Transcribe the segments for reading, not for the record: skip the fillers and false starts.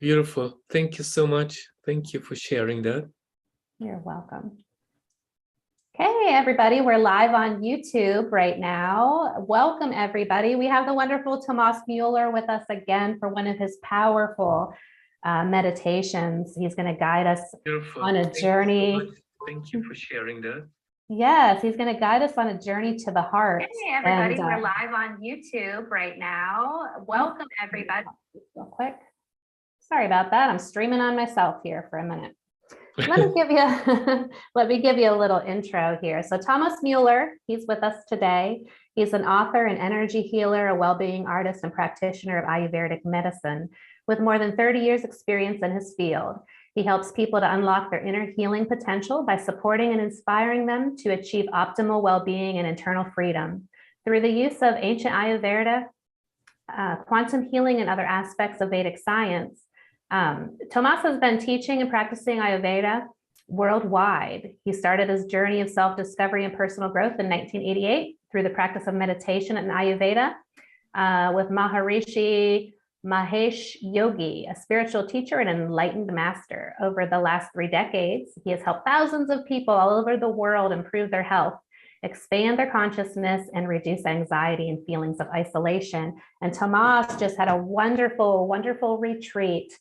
Beautiful. Thank you so much. Thank you for sharing that. You're welcome. Okay, everybody, we're live on YouTube right now. Welcome, everybody. We have the wonderful Tomaz Mueller with us again for one of his powerful meditations. He's going to guide us on a journey. Thank you for sharing that. Yes, he's going to guide us on a journey to the heart. Hey, everybody, we're live on YouTube right now. Welcome, everybody. Real quick. Sorry about that. I'm streaming on myself here for a minute. Let me give you a little intro here. So Tomaz Mueller, he's with us today. He's an author, an energy healer, a well-being artist, and practitioner of Ayurvedic medicine with more than 30 years experience in his field. He helps people to unlock their inner healing potential by supporting and inspiring them to achieve optimal well-being and internal freedom. Through the use of ancient Ayurveda, quantum healing, and other aspects of Vedic science, Tomas has been teaching and practicing Ayurveda worldwide. He started his journey of self-discovery and personal growth in 1988 through the practice of meditation and Ayurveda with Maharishi Mahesh Yogi, a spiritual teacher and enlightened master. Over the last 3 decades, he has helped thousands of people all over the world improve their health, expand their consciousness, and reduce anxiety and feelings of isolation. And Tomas just had a wonderful, wonderful retreat,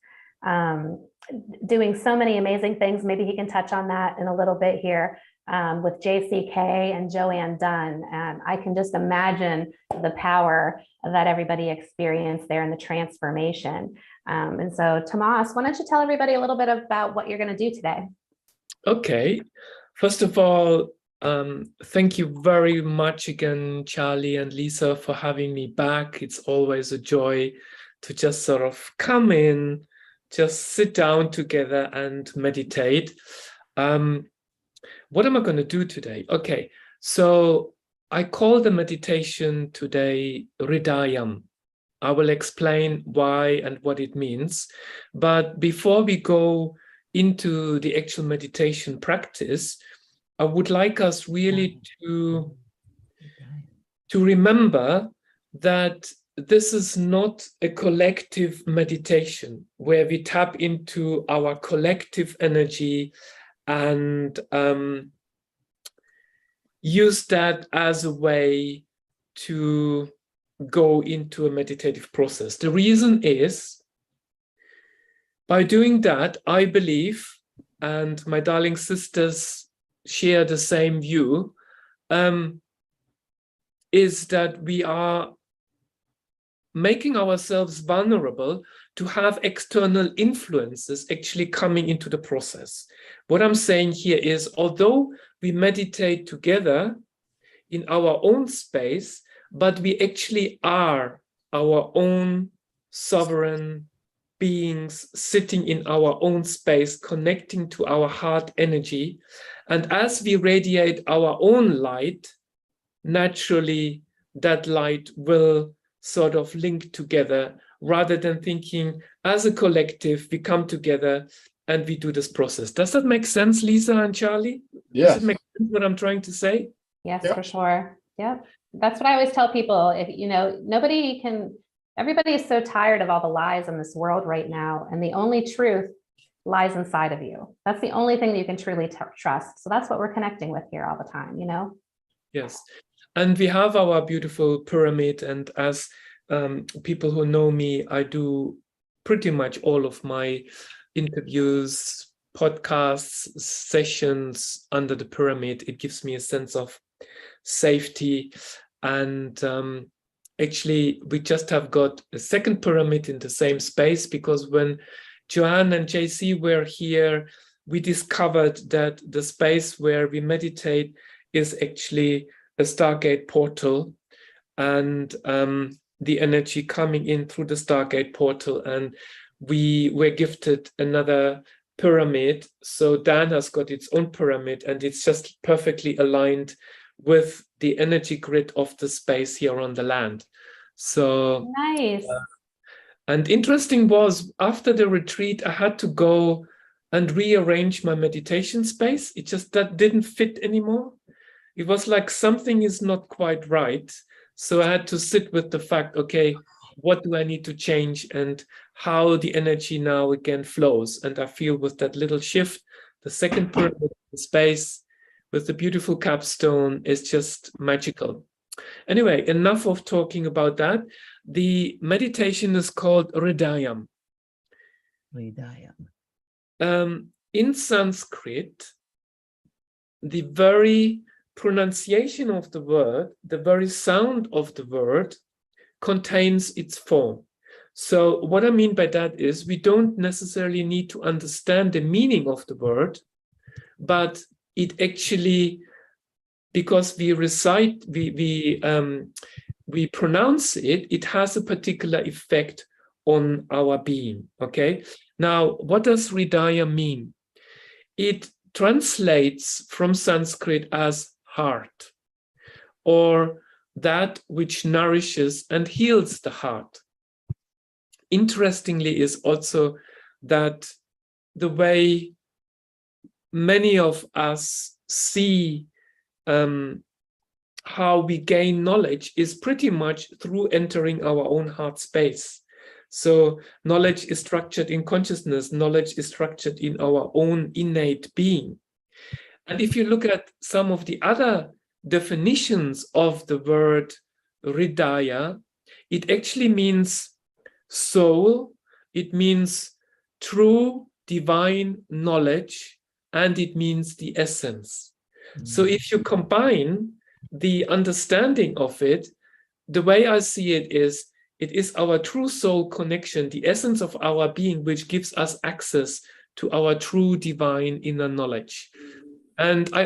doing so many amazing things. Maybe he can touch on that in a little bit here with JCK and Joanne Dunn. I can just imagine the power that everybody experienced there and the transformation. And so Tomas, why don't you tell everybody a little bit about what you're going to do today? Okay. First of all, thank you very much again, Charlie and Lisa, for having me back. It's always a joy to just sort of come in, just sit down together and meditate. What am I going to do today? Okay, so I call the meditation today Hridayam. I will explain why and what it means. But before we go into the actual meditation practice, I would like us really to remember that this is not a collective meditation where we tap into our collective energy and use that as a way to go into a meditative process. The reason is, by doing that, I believe, and my darling sisters share the same view, is that we are making ourselves vulnerable to have external influences actually coming into the process. What I'm saying here is, although we meditate together in our own space, but we actually are our own sovereign beings sitting in our own space, connecting to our heart energy. And as we radiate our own light, naturally that light will sort of link together, rather than thinking as a collective, we come together and we do this process. Does that make sense, Lisa and Charlie? Yes. Does it make sense what I'm trying to say? Yes, for sure. Yep. That's what I always tell people. If everybody is so tired of all the lies in this world right now, and the only truth lies inside of you. That's the only thing that you can truly trust. So that's what we're connecting with here all the time, Yes. And we have our beautiful pyramid, and as people who know me, I do pretty much all of my interviews, podcasts, sessions under the pyramid. It gives me a sense of safety. And actually, we just have got a second pyramid in the same space, because when Joanne and JC were here, we discovered that the space where we meditate is actually a Stargate portal, and the energy coming in through the Stargate portal. And we were gifted another pyramid. So Dan has got its own pyramid, and it's just perfectly aligned with the energy grid of the space here on the land. So nice. And interesting was, after the retreat, I had to go and rearrange my meditation space. It just that didn't fit anymore. It was like something is not quite right. So I had to sit with the fact, okay, what do I need to change and how the energy now again flows. And I feel with that little shift, the second pyramid in space with the beautiful capstone is just magical. Anyway, enough of talking about that. The meditation is called Hridayam. In Sanskrit, the very pronunciation of the word, the very sound of the word contains its form. So what I mean by that is we don't necessarily need to understand the meaning of the word, but it actually, because we recite, we pronounce it, it has a particular effect on our being. Okay. Now, what does Hridayam mean? It translates from Sanskrit as heart, or that which nourishes and heals the heart. Interestingly is also that the way many of us see how we gain knowledge is pretty much through entering our own heart space. So knowledge is structured in consciousness, knowledge is structured in our own innate being. And if you look at some of the other definitions of the word Hridaya, it actually means soul, it means true divine knowledge, and it means the essence. So if you combine the understanding of it, the way I see it is our true soul connection, the essence of our being, which gives us access to our true divine inner knowledge. And I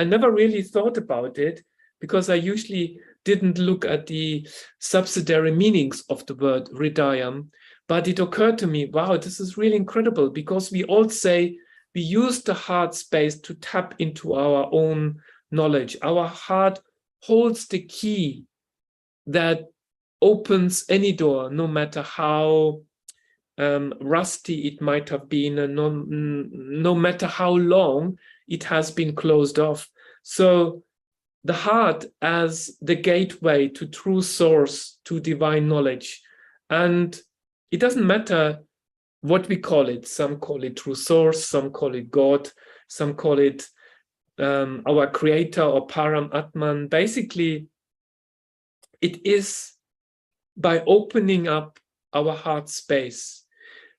never really thought about it because I usually didn't look at the subsidiary meanings of the word Hridayam, but it occurred to me, wow, this is really incredible, because we all say we use the heart space to tap into our own knowledge. Our heart holds the key that opens any door, no matter how rusty it might have been, and no matter how long it has been closed off. So the heart as the gateway to true source, to divine knowledge. And it doesn't matter what we call it. Some call it true source, some call it God, some call it our creator or Paramatman. Basically, it is by opening up our heart space,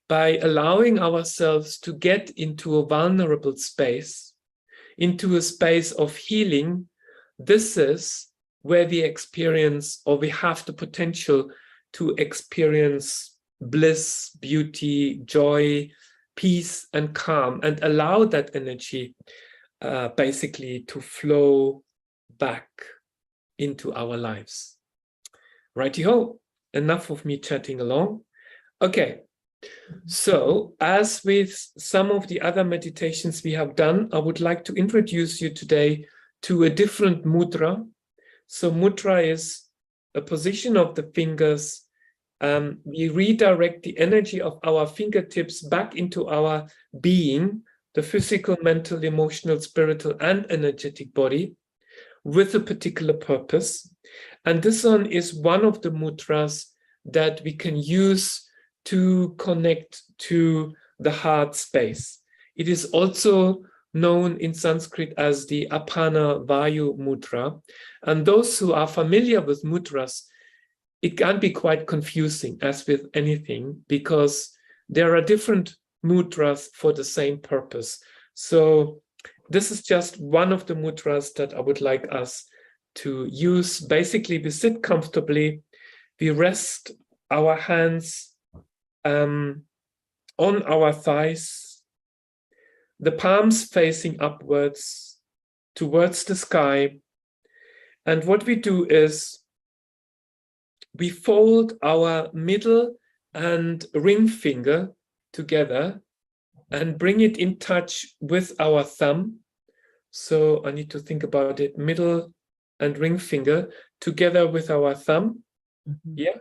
by allowing ourselves to get into a vulnerable space, into a space of healing. This is where we experience, or we have the potential to experience bliss, beauty, joy, peace, and calm, and allow that energy basically to flow back into our lives. Righty-ho, enough of me chatting along. Okay, so as with some of the other meditations we have done, I would like to introduce you today to a different mudra. So mudra is a position of the fingers. We redirect the energy of our fingertips back into our being, the physical, mental, emotional, spiritual, and energetic body, with a particular purpose. And this one is one of the mudras that we can use to connect to the heart space. It is also known in Sanskrit as the Apana Vayu mudra. And those who are familiar with mudras, it can be quite confusing, as with anything, because there are different mudras for the same purpose. So this is just one of the mudras that I would like us to use. Basically, we sit comfortably, we rest our hands on our thighs, the palms facing upwards towards the sky. And what we do is we fold our middle and ring finger together and bring it in touch with our thumb. So I need to think about it, middle and ring finger together with our thumb. Mm-hmm. Yeah.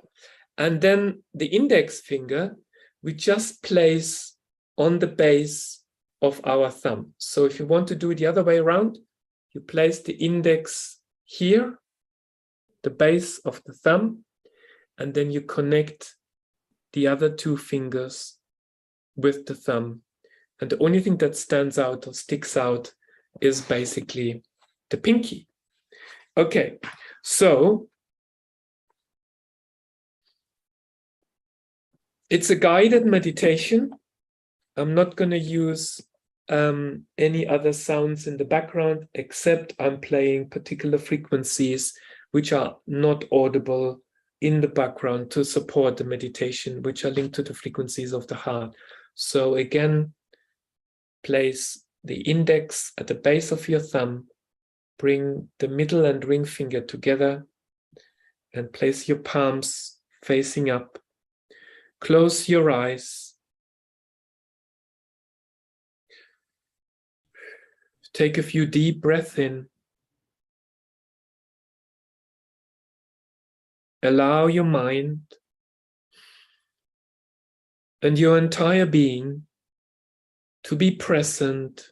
And then the index finger, we just place on the base of our thumb. So if you want to do it the other way around, you place the index here, the base of the thumb, and then you connect the other two fingers with the thumb. And the only thing that stands out or sticks out is basically the pinky. Okay, so it's a guided meditation. I'm not going to use any other sounds in the background, except I'm playing particular frequencies which are not audible in the background to support the meditation, which are linked to the frequencies of the heart. So again, place the index at the base of your thumb, bring the middle and ring finger together, and place your palms facing up. Close your eyes. Take a few deep breaths in. Allow your mind and your entire being to be present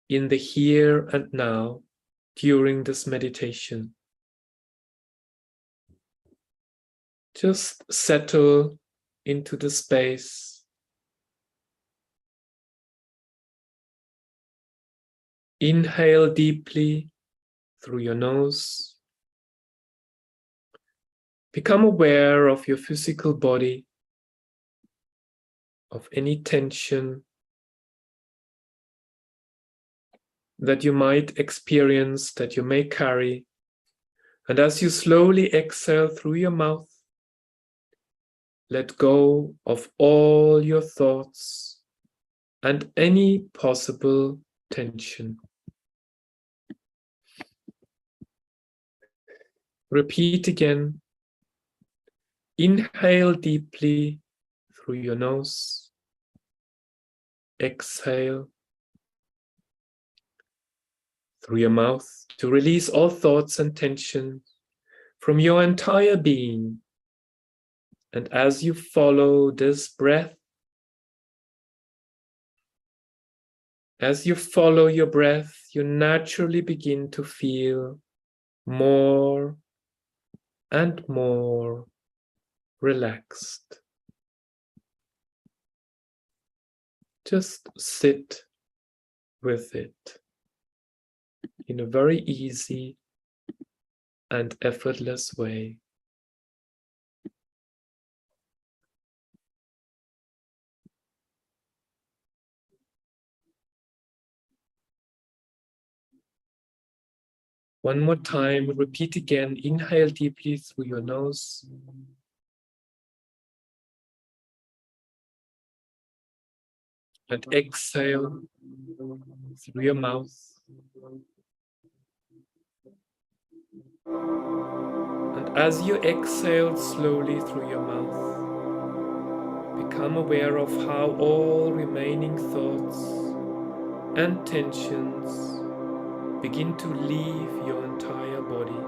in the here and now during this meditation. Just settle into the space. Inhale deeply through your nose. Become aware of your physical body, of any tension that you might experience, that you may carry. And as you slowly exhale through your mouth, let go of all your thoughts and any possible tension. Repeat again. Inhale deeply through your nose. Exhale through your mouth to release all thoughts and tension from your entire being. And as you follow this breath, as you follow your breath, you naturally begin to feel more and more relaxed. Just sit with it in a very easy and effortless way. One more time, repeat again. Inhale deeply through your nose. And exhale through your mouth. And as you exhale slowly through your mouth, become aware of how all remaining thoughts and tensions begin to leave your entire body.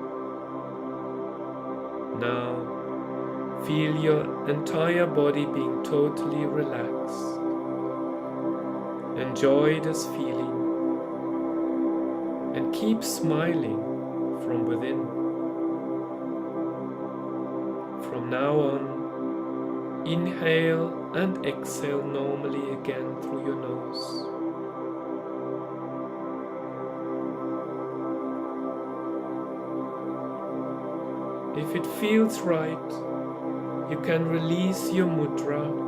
Now, feel your entire body being totally relaxed. Enjoy this feeling and keep smiling from within. From now on, inhale and exhale normally again through your nose. If it feels right, you can release your mudra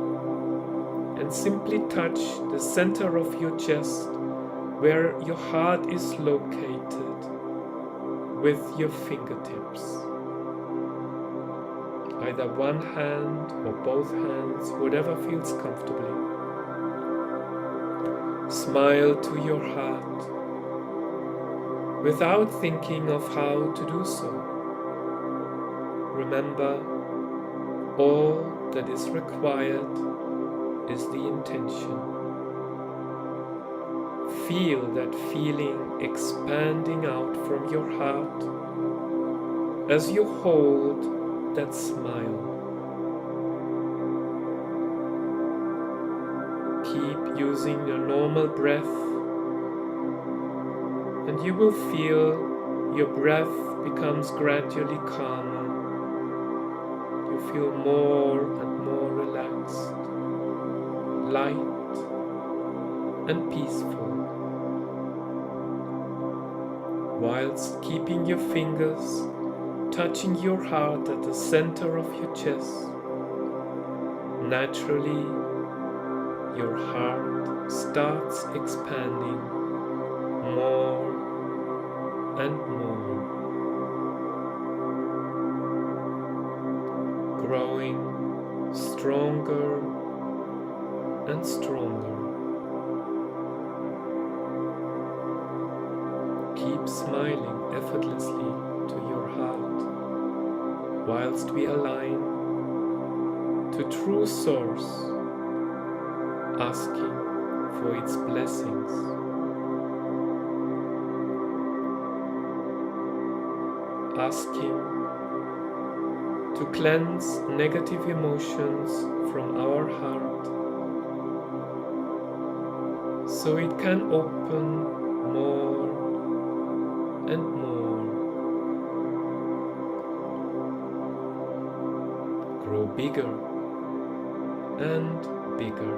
and simply touch the center of your chest where your heart is located with your fingertips. Either one hand or both hands, whatever feels comfortably. Smile to your heart without thinking of how to do so. Remember, all that is required is the intention. Feel that feeling expanding out from your heart as you hold that smile. Keep using your normal breath, and you will feel your breath becomes gradually calmer. You feel more and more relaxed, light and peaceful, whilst keeping your fingers touching your heart at the center of your chest. Naturally, your heart starts expanding more and more, growing stronger and stronger. Keep smiling effortlessly to your heart whilst we align to true source, asking for its blessings. Asking to cleanse negative emotions from our heart so it can open more and more, grow bigger and bigger.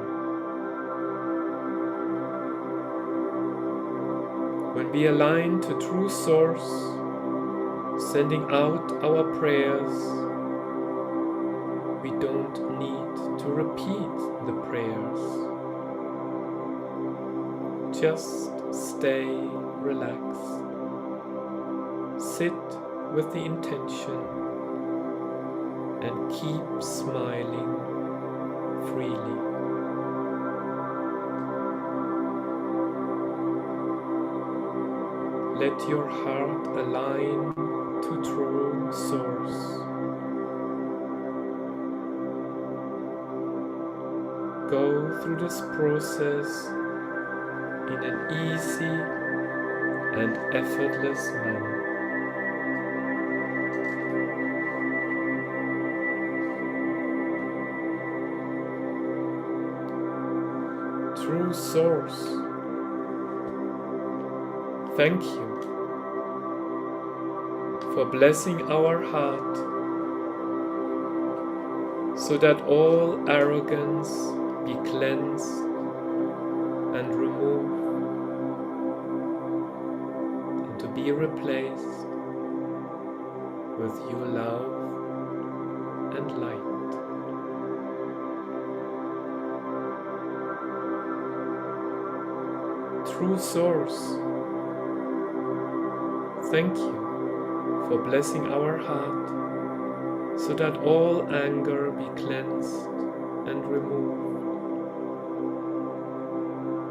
When we align to true source, sending out our prayers, we don't need to repeat the prayers. Just stay relaxed. Sit with the intention and keep smiling freely. Let your heart align to true source. Go through this process in an easy and effortless manner. True source, thank you for blessing our heart so that all arrogance be cleansed and removed and to be replaced with your love and light. True source, thank you for blessing our heart so that all anger be cleansed and removed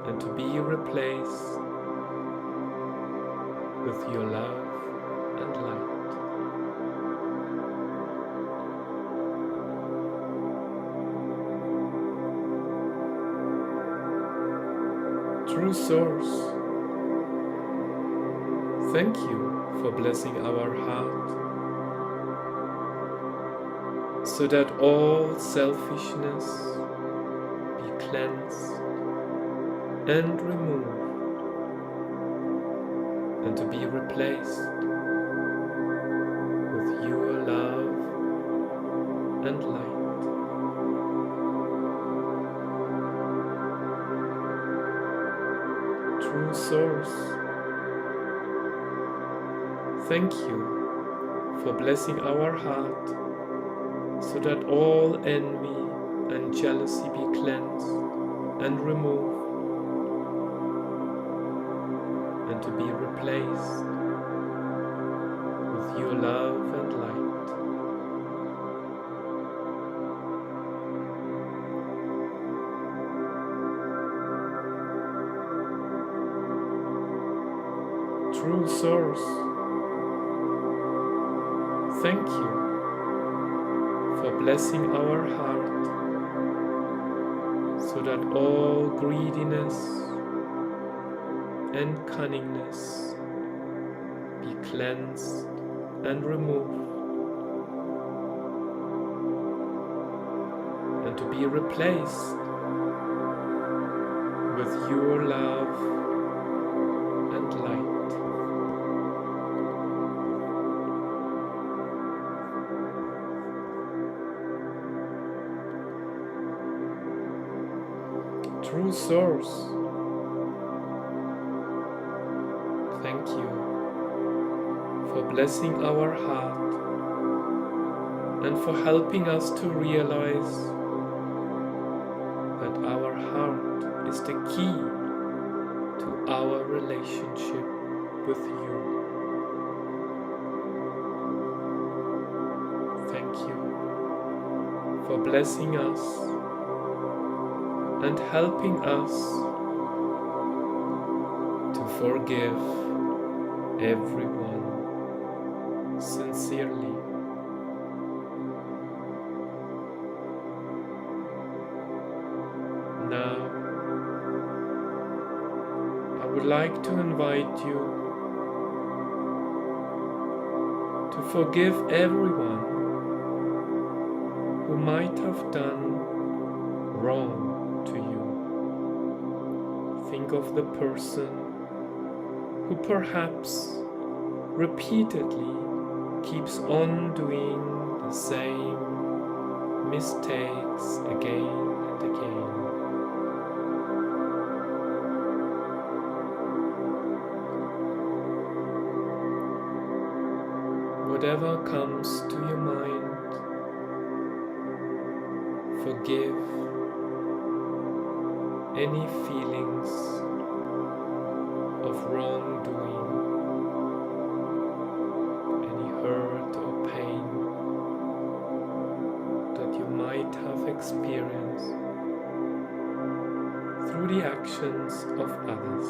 and to be replaced with your love and light. True source, thank you for blessing our heart so that all selfishness be cleansed and removed and to be replaced with your love and light. True source, thank you for blessing our heart so that all envy and jealousy be cleansed and removed and to be replaced with your love and light. True source, thank you for blessing our heart so that all greediness and cunningness be cleansed and removed and to be replaced with your love and light. True Source, thank you for blessing our heart and for helping us to realize that our heart is the key to our relationship with you. Thank you for blessing us and helping us to forgive everyone sincerely. Now, I would like to invite you to forgive everyone who might have done wrong to you. Think of the person who perhaps repeatedly keeps on doing the same mistakes again and again. Whatever comes to your mind, forgive any feelings of wrongdoing, any hurt or pain that you might have experienced through the actions of others.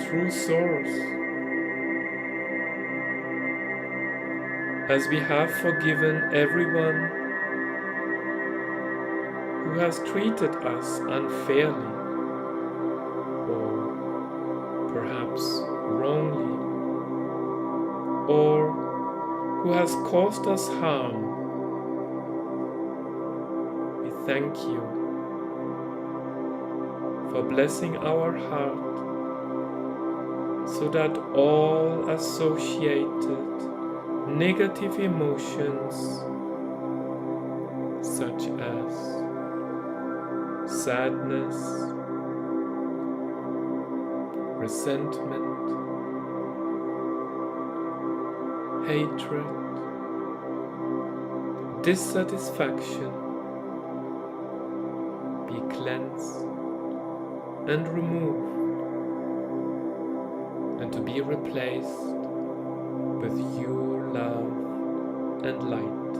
True Source, as we have forgiven everyone who has treated us unfairly or perhaps wrongly, or who has caused us harm, we thank you for blessing our heart so that all associated negative emotions such as sadness, resentment, hatred, dissatisfaction be cleansed and removed, and to be replaced with your love and light.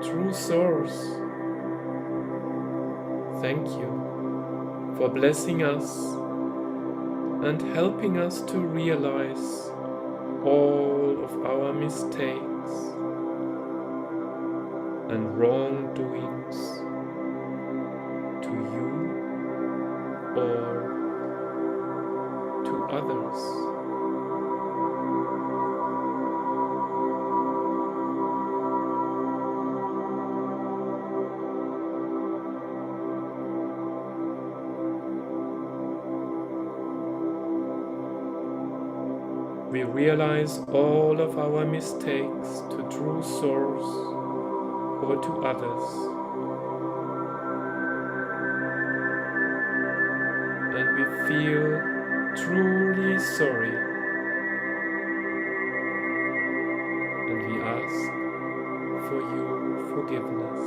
True Source, thank you for blessing us and helping us to realize all of our mistakes and wrongdoings to you or to others. We realize all of our mistakes to True Source or to others, and we feel truly sorry, and we ask for your forgiveness.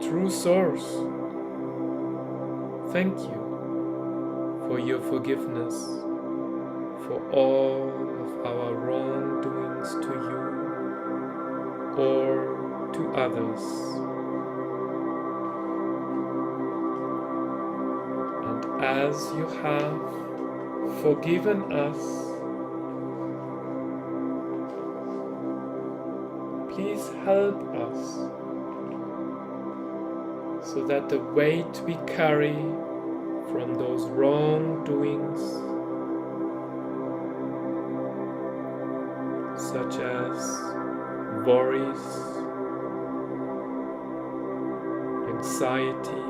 True Source, thank you for your forgiveness for all of our wrongdoings to you or to others. And as you have forgiven us, please help us so that the weight we carry from those wrongdoings, such as worries, anxiety,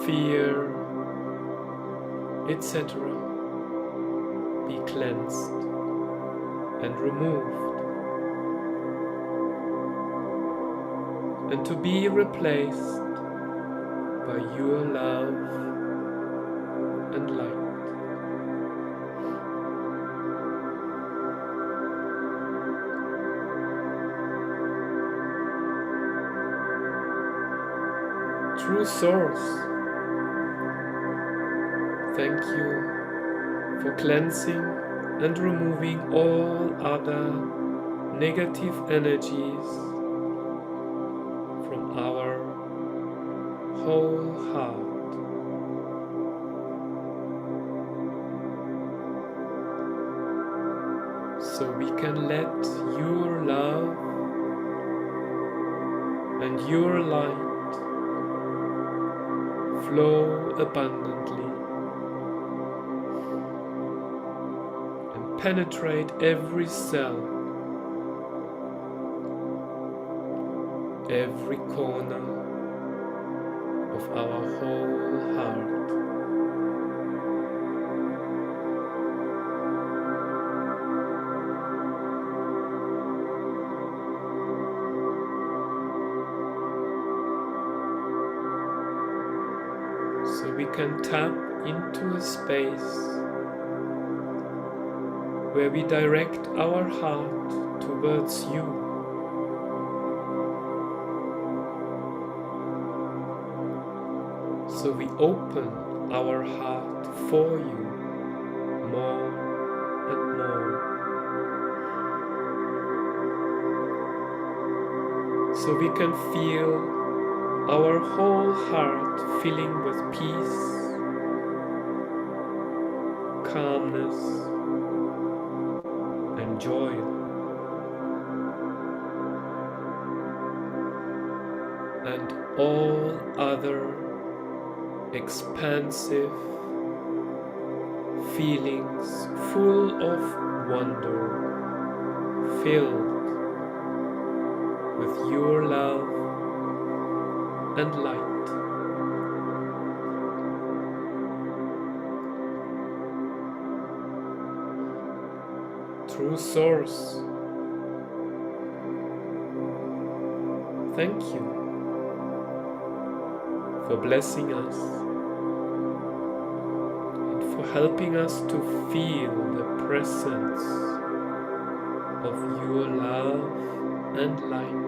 fear, etc., be cleansed and removed, and to be replaced by your love and light. True Source, thank you for cleansing and removing all other negative energies from our whole heart. So we can let your love and your light flow abundantly and penetrate every cell, every corner of our whole heart. So we can tap into a space where we direct our heart towards you. So we open our heart for you more and more. So we can feel our whole heart filling with peace, calmness, and joy. And all other expansive feelings full of wonder, filled with your love and light. True Source, thank you for blessing us and for helping us to feel the presence of your love and light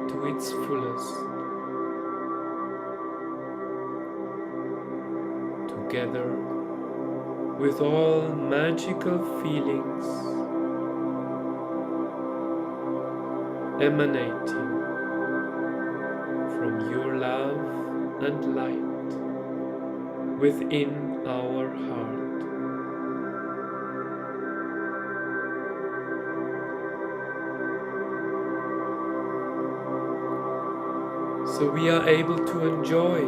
to its fullest, together with all magical feelings emanating from your love and light within our heart. So we are able to enjoy,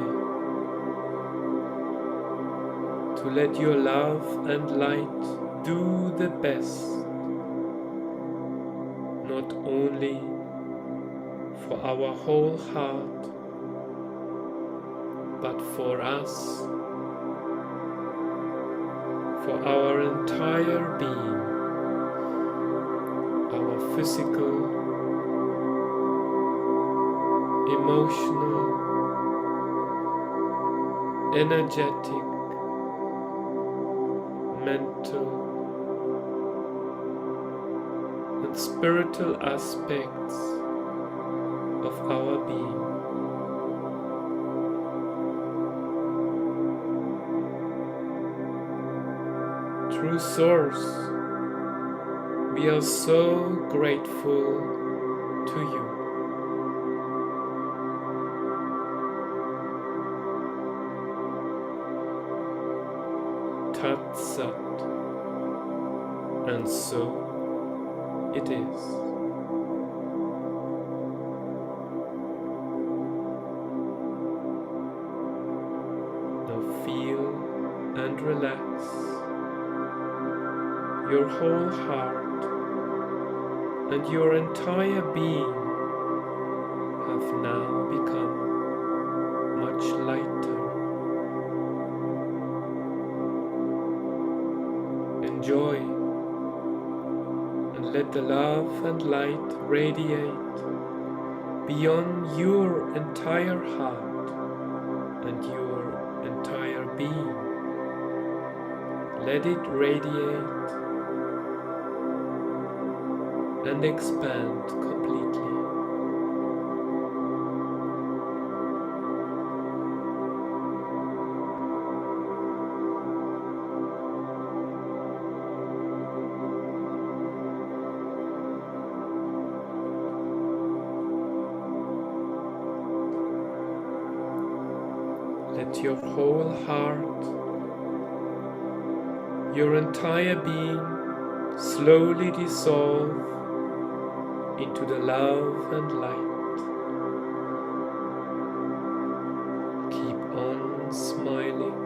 to let your love and light do the best, not only for our whole heart, but for us, for our entire being, our physical, emotional, energetic, mental, and spiritual aspects of our being. True Source, we are so grateful to you. Tat Sat, And so it is. Now feel and relax. Your whole heart and your entire being have now become much lighter. Enjoy and let the love and light radiate beyond your entire heart and your entire being. Let it radiate and expand completely. Let your whole heart, your entire being slowly dissolve into the love and light. Keep on smiling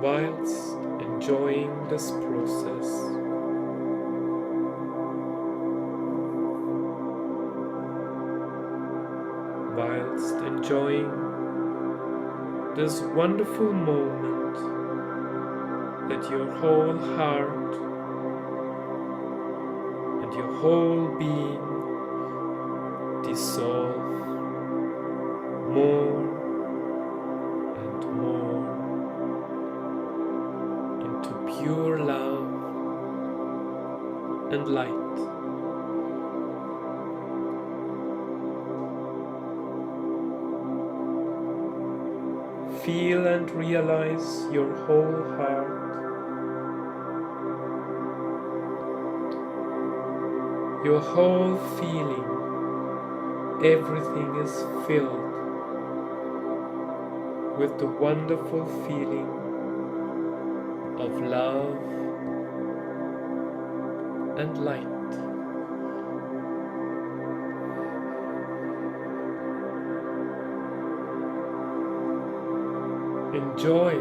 whilst enjoying this process. Whilst enjoying this wonderful moment that your whole heart and your whole being dissolve more and more into pure love and light. Feel and realize your whole heart, your whole feeling. Everything is filled with the wonderful feeling of love and light. Enjoy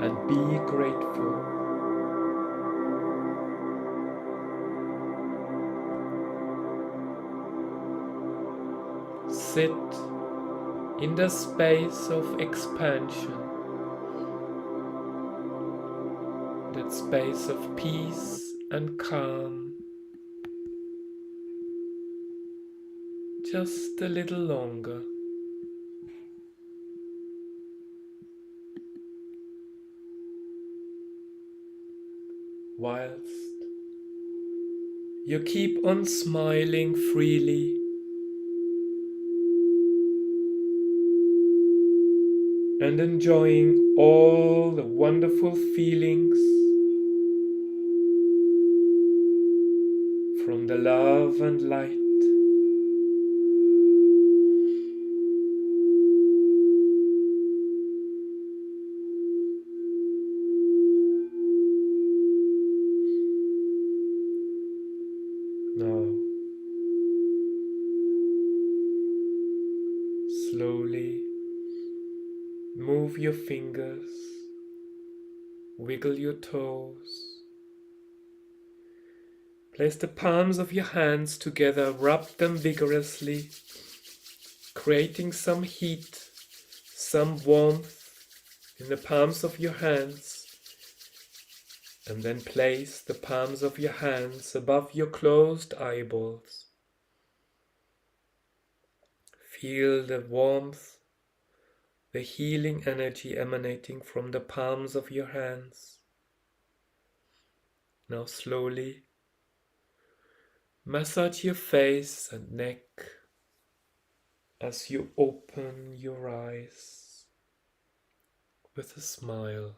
and be grateful. Sit in the space of expansion, that space of peace and calm, just a little longer. Whilst you keep on smiling freely, and enjoying all the wonderful feelings from the love and light. Now, slowly move your fingers, wiggle your toes, place the palms of your hands together, rub them vigorously, creating some heat, some warmth in the palms of your hands, and then place the palms of your hands above your closed eyeballs. Feel the warmth, the healing energy emanating from the palms of your hands. Now slowly massage your face and neck as you open your eyes with a smile.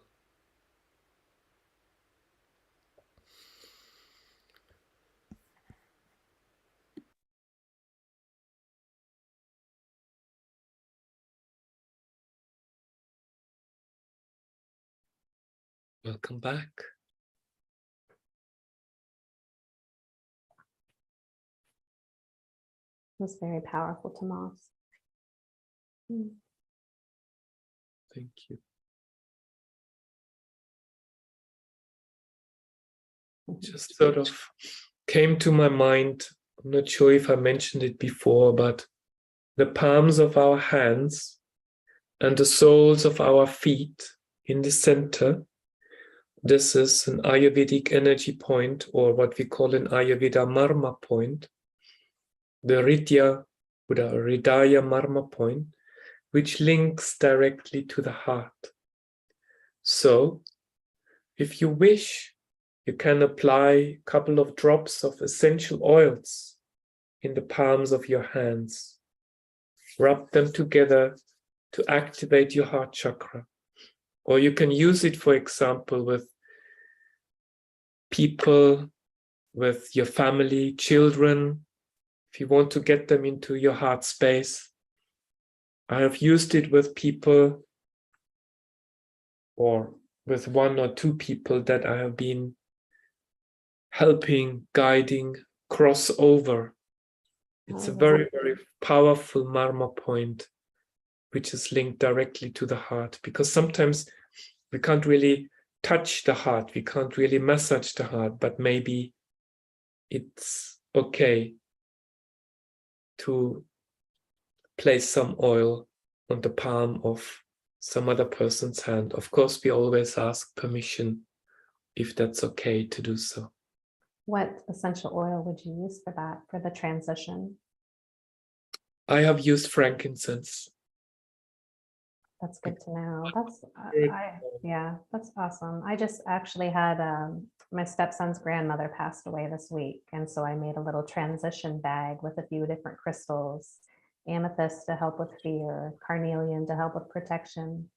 Welcome back. It was very powerful, Tomas. Thank you. Just sort of came to my mind. I'm not sure if I mentioned it before, but the palms of our hands and the soles of our feet in the center. This is an Ayurvedic energy point, or what we call in Ayurveda Marma point, the Hridayam Marma point, which links directly to the heart. So, if you wish, you can apply a couple of drops of essential oils in the palms of your hands. Rub them together to activate your heart chakra. Or you can use it, for example, with people, with your family, children, if you want to get them into your heart space. I have used it with people, or with one or two people that I have been helping, guiding, cross over. It's a very, very powerful Marma point, which is linked directly to the heart, because sometimes we can't really touch the heart, we can't really massage the heart, but maybe it's okay to place some oil on the palm of some other person's hand. Of course, we always ask permission if that's okay to do so. What essential oil would you use for that, for the transition? I have used frankincense. That's good to know. Yeah, that's awesome. I just actually had my stepson's grandmother passed away this week. And so I made a little transition bag with a few different crystals, amethyst to help with fear, carnelian to help with protection,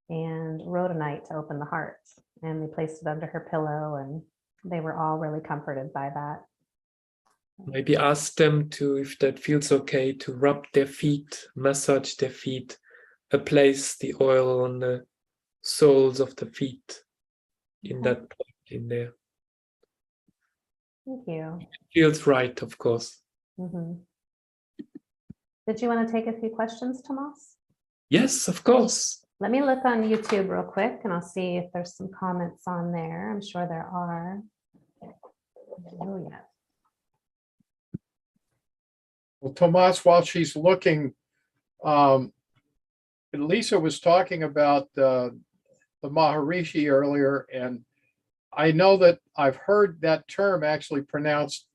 and rhodonite to open the heart. And we placed it under her pillow, and they were all really comforted by that. Maybe ask them to, if that feels okay, to rub their feet, massage their feet, place the oil on the soles of the feet in that point in there. Thank you. It feels right, of course. Mm-hmm. Did you want to take a few questions, Tomas? Yes, of course. Let me look on YouTube real quick and I'll see if there's some comments on there. I'm sure there are. Oh, yeah. Well, Tomas, while she's looking, Lisa was talking about the Maharishi earlier, and I know that I've heard that term actually pronounced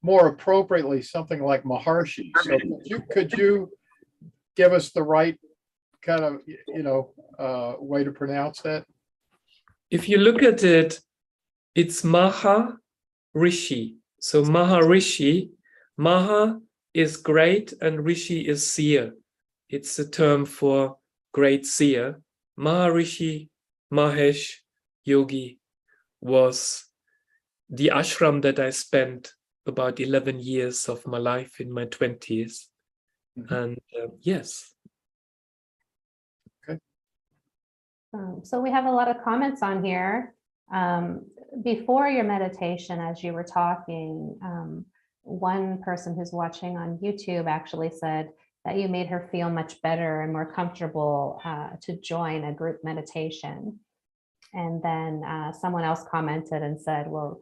more appropriately, something like Maharshi. So could you give us the right kind of, way to pronounce that? If you look at it, it's Maharishi. So Maharishi, Maha is great and Rishi is seer. It's a term for great seer. Maharishi Mahesh Yogi was the ashram that I spent about 11 years of my life in my 20s. Mm-hmm. And yes. Okay. So we have a lot of comments on here. Before your meditation, as you were talking, one person who's watching on YouTube actually said that you made her feel much better and more comfortable to join a group meditation. And then someone else commented and said, well,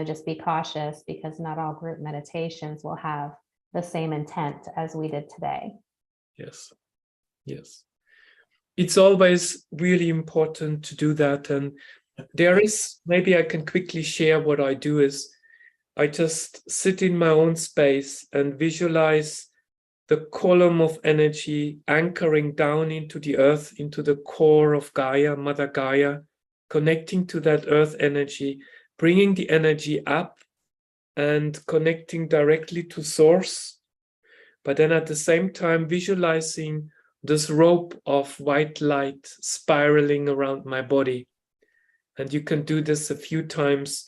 just be cautious because not all group meditations will have the same intent as we did today. Yes, yes. It's always really important to do that. And there is, maybe I can quickly share what I do is I just sit in my own space and visualize the column of energy anchoring down into the earth, into the core of Gaia, Mother Gaia, connecting to that earth energy, bringing the energy up and connecting directly to source. But then at the same time, visualizing this rope of white light spiraling around my body. And you can do this a few times,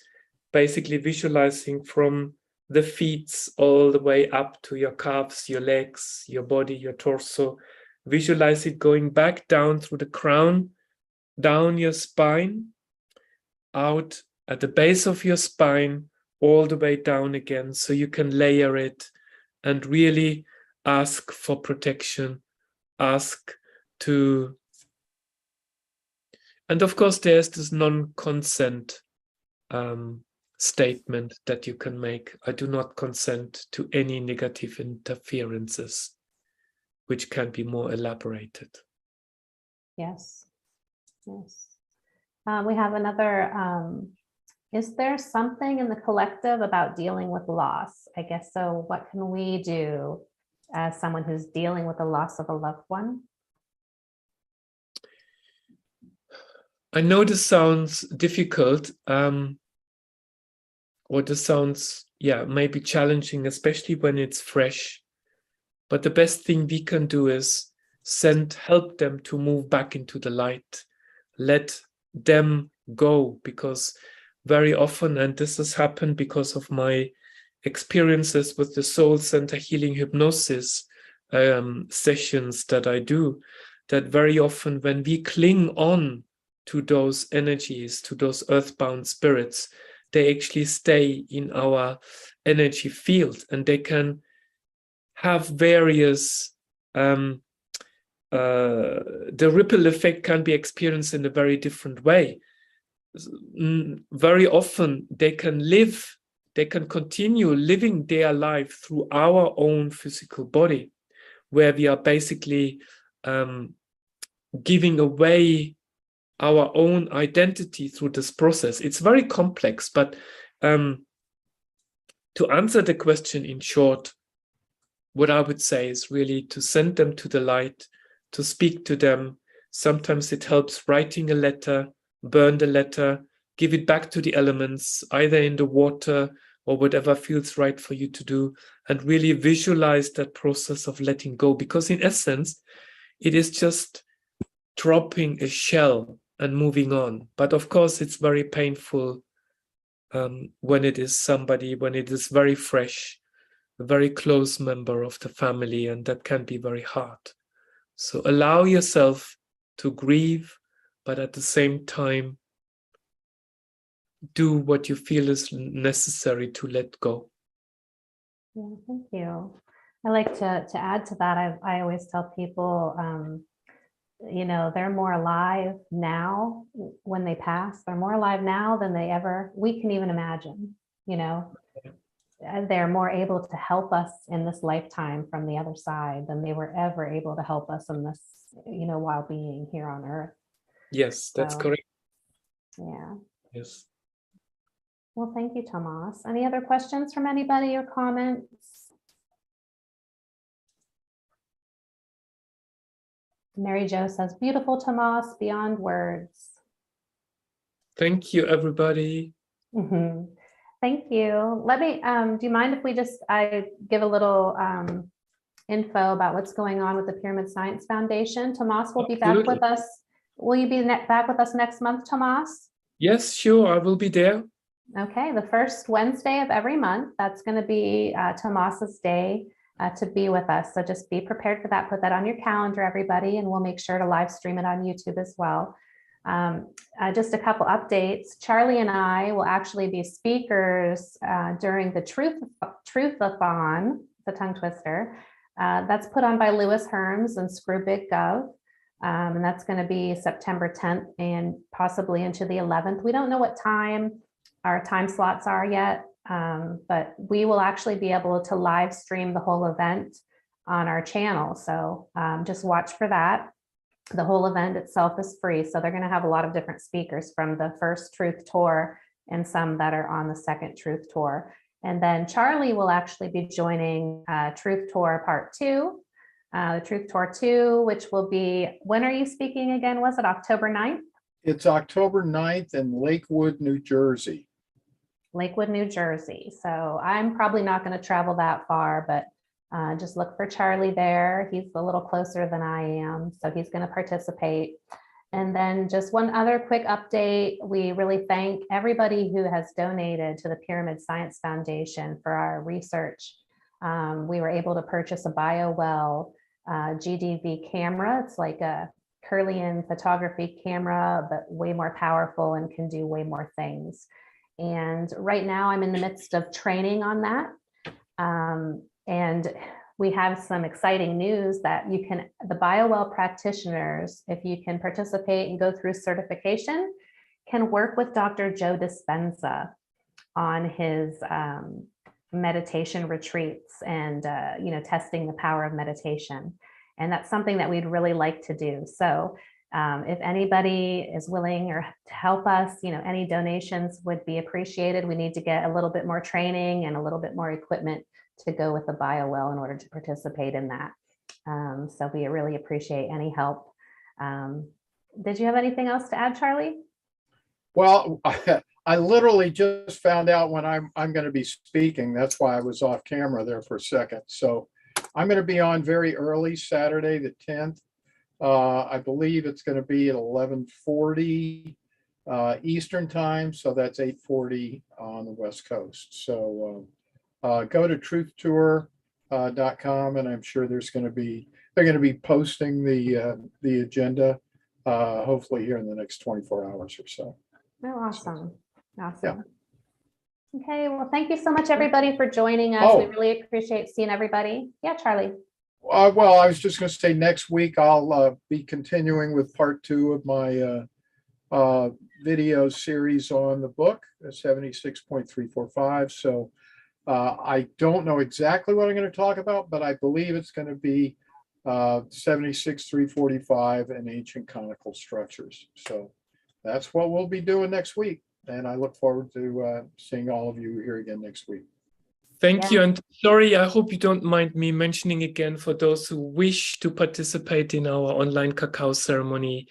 basically visualizing from the feet all the way up to your calves, your legs, your body, your torso. Visualize it going back down through the crown, down your spine, out at the base of your spine, all the way down again, so you can layer it and really ask for protection, ask to, and of course there's this non-consent statement that you can make. I do not consent to any negative interferences, which can be more elaborated. Yes. Yes. We have another, is there something in the collective about dealing with loss? I guess so. What can we do as someone who's dealing with the loss of a loved one? I know this sounds difficult, or this sounds, maybe challenging, especially when it's fresh. But the best thing we can do is help them to move back into the light. Let them go, because very often, and this has happened because of my experiences with the soul center healing hypnosis sessions that I do, that very often when we cling on to those energies, to those earthbound spirits, they actually stay in our energy field, and they can have various the ripple effect can be experienced in a very different way. Very often they can continue living their life through our own physical body, where we are basically giving away our own identity through this process. It's very complex, but to answer the question in short, what I would say is really to send them to the light, to speak to them. Sometimes it helps writing a letter, burn the letter, give it back to the elements, either in the water or whatever feels right for you to do, and really visualize that process of letting go. Because in essence, it is just dropping a shell and moving on. But of course, it's very painful when it is very fresh, a very close member of the family, and that can be very hard. So allow yourself to grieve, but at the same time, do what you feel is necessary to let go. Yeah, thank you. I like to add to that. I always tell people, they're more alive now when they pass. They're more alive now than we can even imagine, They're more able to help us in this lifetime from the other side than they were ever able to help us in this, while being here on earth. Yes, that's correct. Yeah. Yes. Well, thank you, Tomas. Any other questions from anybody or comments? Mary Jo says, beautiful, Tomas, beyond words. Thank you, everybody. Mm-hmm. Thank you. Let me, do you mind if I give a little info about what's going on with the Pyramid Science Foundation? Tomas will be back with us. Will you be back with us next month, Tomas? Yes, sure, I will be there. Okay, the first Wednesday of every month. That's going to be Tomas's day to be with us. So just be prepared for that. Put that on your calendar, everybody, and we'll make sure to live stream it on YouTube as well. Just a couple updates. Charlie and I will actually be speakers during the Truthathon, the tongue twister. That's put on by Lewis Herms and Screw Big Gov. And that's going to be September 10th and possibly into the 11th. We don't know what time our time slots are yet, but we will actually be able to live stream the whole event on our channel. So just watch for that. The whole event itself is free. So they're going to have a lot of different speakers from the first Truth Tour and some that are on the second Truth Tour. And then Charlie will actually be joining Truth Tour Part 2, the Truth Tour 2, which will be, when are you speaking again? Was it October 9th? It's October 9th in Lakewood, New Jersey. Lakewood, New Jersey. So I'm probably not going to travel that far, but just look for Charlie there. He's a little closer than I am, so he's going to participate. And then just one other quick update. We really thank everybody who has donated to the Pyramid Science Foundation for our research. We were able to purchase a BioWell GDV camera. It's like a Kirlian photography camera, but way more powerful and can do way more things. And right now I'm in the midst of training on that. And we have some exciting news that you can, the BioWell practitioners, if you can participate and go through certification, can work with Dr. Joe Dispenza on his meditation retreats and testing the power of meditation. And that's something that we'd really like to do. So if anybody is willing or to help us, any donations would be appreciated. We need to get a little bit more training and a little bit more equipment to go with the BioWell in order to participate in that. So we really appreciate any help. Did you have anything else to add, Charlie? Well, I literally just found out when I'm going to be speaking. That's why I was off camera there for a second. So I'm going to be on very early Saturday, the 10th. I believe it's going to be at 11:40 Eastern time. So that's 8:40 on the West Coast. So go to truthtour.com and I'm sure they're going to be posting the agenda hopefully here in the next 24 hours or so. Oh, awesome. Awesome. Yeah. Okay, well, thank you so much, everybody, for joining us. We really appreciate seeing everybody. Yeah, Charlie. Well, I was just going to say next week I'll be continuing with part 2 of my video series on the book, 76.345. So I don't know exactly what I'm going to talk about, but I believe it's going to be 76.345 and ancient conical structures. So that's what we'll be doing next week. And I look forward to seeing all of you here again next week. Thank you. And sorry, I hope you don't mind me mentioning again, for those who wish to participate in our online cacao ceremony,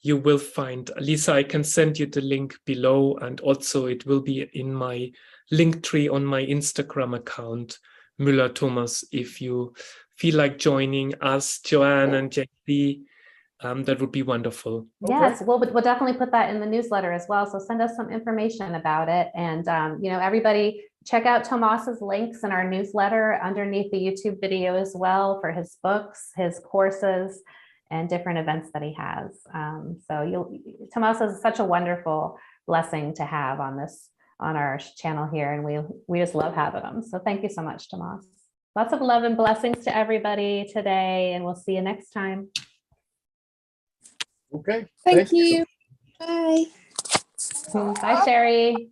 you will find, Lisa, I can send you the link below, and also it will be in my link tree on my Instagram account, Mueller Tomas, if you feel like joining us, Joanne and Jackie. That would be wonderful. Yes, we'll definitely put that in the newsletter as well. So send us some information about it. And, everybody check out Tomas's links in our newsletter underneath the YouTube video as well for his books, his courses, and different events that he has. Tomas is such a wonderful blessing to have on our channel here. And we just love having him. So thank you so much, Tomas. Lots of love and blessings to everybody today. And we'll see you next time. Okay. Thank you. Bye. Bye, Sherry.